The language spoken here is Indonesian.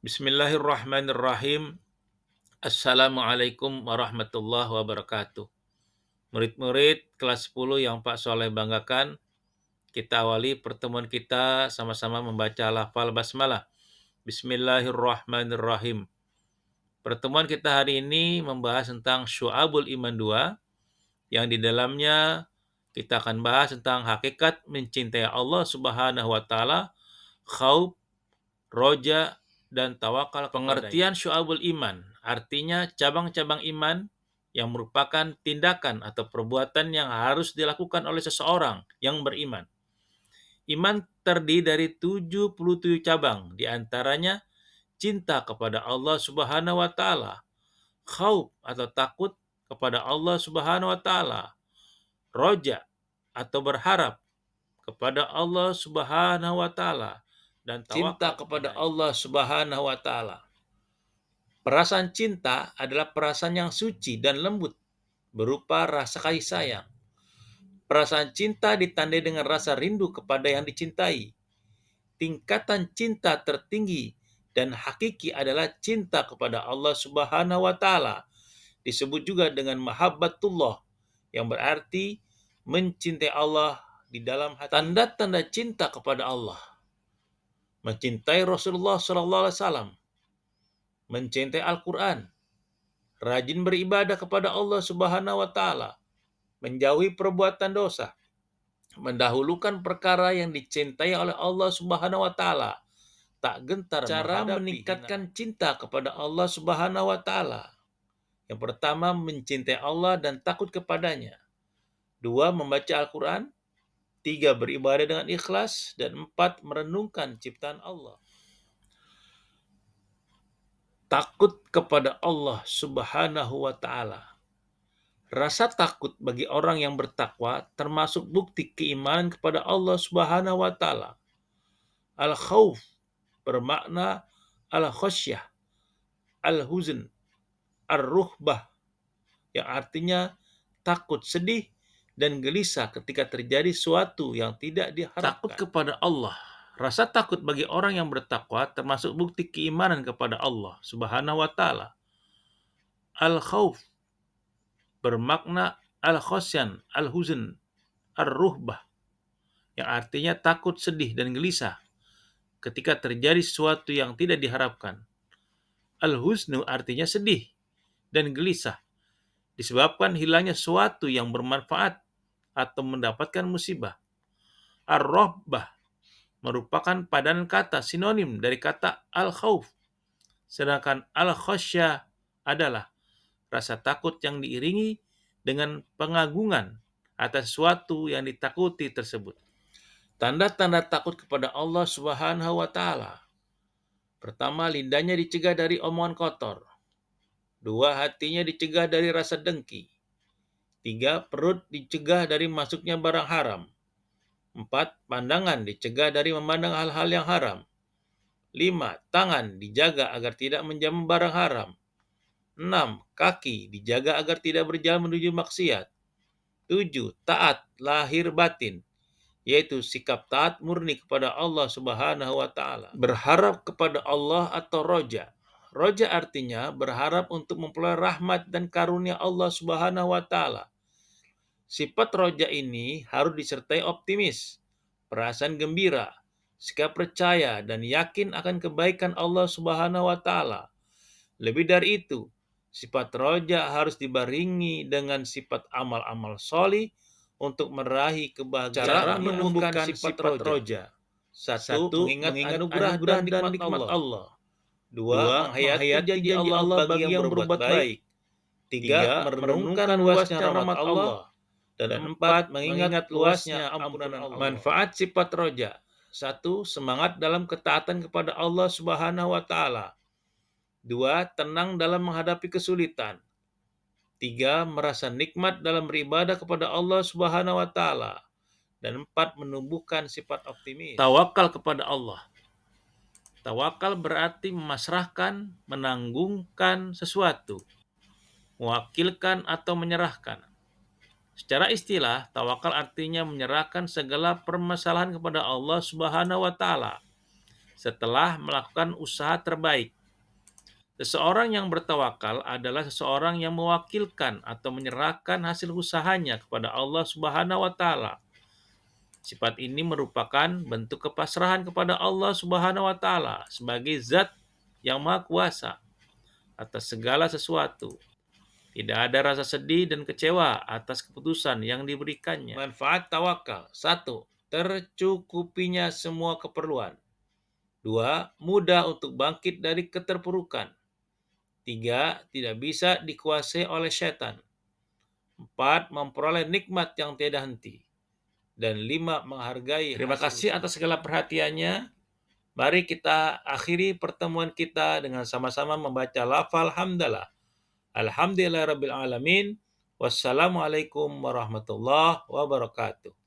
Bismillahirrahmanirrahim. Assalamualaikum warahmatullahi wabarakatuh. Murid-murid kelas 10 yang Pak Soleh banggakan, kita awali pertemuan kita sama-sama membaca lafal basmalah. Bismillahirrahmanirrahim. Pertemuan kita hari ini membahas tentang Syu'abul Iman 2, yang di dalamnya kita akan bahas tentang hakikat mencintai Allah Subhanahu wa taala, khauf, roja, dan tawakal. Pengertian syu'abul iman artinya cabang-cabang iman yang merupakan tindakan atau perbuatan yang harus dilakukan oleh seseorang yang beriman. Iman terdiri dari 77 cabang, di antaranya cinta kepada Allah Subhanahu wa taala, khauf atau takut kepada Allah Subhanahu wa taala, roja atau berharap kepada Allah Subhanahu wa taala, dan cinta kepada Allah Subhanahu wa taala. Perasaan cinta adalah perasaan yang suci dan lembut, berupa rasa kasih sayang. Perasaan cinta ditandai dengan rasa rindu kepada yang dicintai. Tingkatan cinta tertinggi dan hakiki adalah cinta kepada Allah Subhanahu wa taala. Disebut juga dengan mahabbatullah, yang berarti mencintai Allah di dalam hati. Tanda-tanda cinta kepada Allah: mencintai Rasulullah SAW, mencintai Al-Quran, rajin beribadah kepada Allah Subhanahu wa taala, menjauhi perbuatan dosa, mendahulukan perkara yang dicintai oleh Allah Subhanahu wa taala, tak gentar. Cara meningkatkan cinta kepada Allah Subhanahu wa taala: yang pertama, mencintai Allah dan takut kepadanya. 2, membaca Al-Quran. 3, beribadah dengan ikhlas. Dan 4, merenungkan ciptaan Allah. Takut kepada Allah Subhanahu wa taala. Rasa takut bagi orang yang bertakwa termasuk bukti keimanan kepada Allah Subhanahu wa taala. Al-khauf bermakna al-khasyah, al-huzn, ar-ruhbah, yang artinya takut, sedih, dan gelisah ketika terjadi sesuatu yang tidak diharapkan. Takut kepada Allah. Rasa takut bagi orang yang bertakwa termasuk bukti keimanan kepada Allah Subhanahu wa taala. Al-khauf bermakna al-khosyan, al-huzn, ar-ruhbah, yang artinya takut, sedih, dan gelisah ketika terjadi sesuatu yang tidak diharapkan. Al-huznu artinya sedih dan gelisah disebabkan hilangnya sesuatu yang bermanfaat atau mendapatkan musibah. Ar-rahbah merupakan padanan kata sinonim dari kata al-khauf, sedangkan al-khasyah adalah rasa takut yang diiringi dengan pengagungan atas sesuatu yang ditakuti tersebut. Tanda-tanda takut kepada Allah Subhanahu wa taala: pertama, lidahnya dicegah dari omongan kotor. 2, hatinya dicegah dari rasa dengki. 3, perut dicegah dari masuknya barang haram. 4, pandangan dicegah dari memandang hal-hal yang haram. 5, tangan dijaga agar tidak menjamu barang haram. 6, kaki dijaga agar tidak berjalan menuju maksiat. 7, taat lahir batin, yaitu sikap taat murni kepada Allah Subhanahu wa taala. Berharap kepada Allah atau roja. Roja artinya berharap untuk memperoleh rahmat dan karunia Allah Subhanahu wa taala. Sifat roja ini harus disertai optimis, perasaan gembira, sikap percaya, dan yakin akan kebaikan Allah Subhanahu wa taala. Lebih dari itu, sifat roja harus dibarengi dengan sifat amal-amal solih untuk meraih kebahagiaan. Cara menumbuhkan sifat roja: 1, mengingat anugerah dan nikmat Allah. 2, menghayati janji Allah bagi yang berbuat baik. 3, merenungkan luasnya rahmat Allah. Dan 4, mengingat luasnya ampunan Allah. Manfaat sifat roja: 1, semangat dalam ketaatan kepada Allah Subhanahu wa taala. 2, tenang dalam menghadapi kesulitan. 3, merasa nikmat dalam beribadah kepada Allah Subhanahu wa taala. Dan 4, menumbuhkan sifat optimis. Tawakal kepada Allah. Tawakal berarti memasrahkan, menanggungkan sesuatu, mewakilkan atau menyerahkan. Secara istilah, tawakal artinya menyerahkan segala permasalahan kepada Allah Subhanahu wa taala. setelah melakukan usaha terbaik. Seseorang yang bertawakal adalah seseorang yang mewakilkan atau menyerahkan hasil usahanya kepada Allah Subhanahu wa taala. Sifat ini merupakan bentuk kepasrahan kepada Allah Subhanahu wa taala sebagai zat yang maha kuasa atas segala sesuatu. Tidak ada rasa sedih dan kecewa atas keputusan yang diberikannya. Manfaat tawakal. 1. Tercukupinya semua keperluan. 2. Mudah untuk bangkit dari keterpurukan. 3. Tidak bisa dikuasai oleh setan. 4. Memperoleh nikmat yang tiada henti. Dan 5. Menghargai. Terima kasih atas segala perhatiannya. Mari kita akhiri pertemuan kita dengan sama-sama membaca lafal hamdalah. Alhamdulillahirabbil alamin. Wassalamualaikum warahmatullahi wabarakatuh.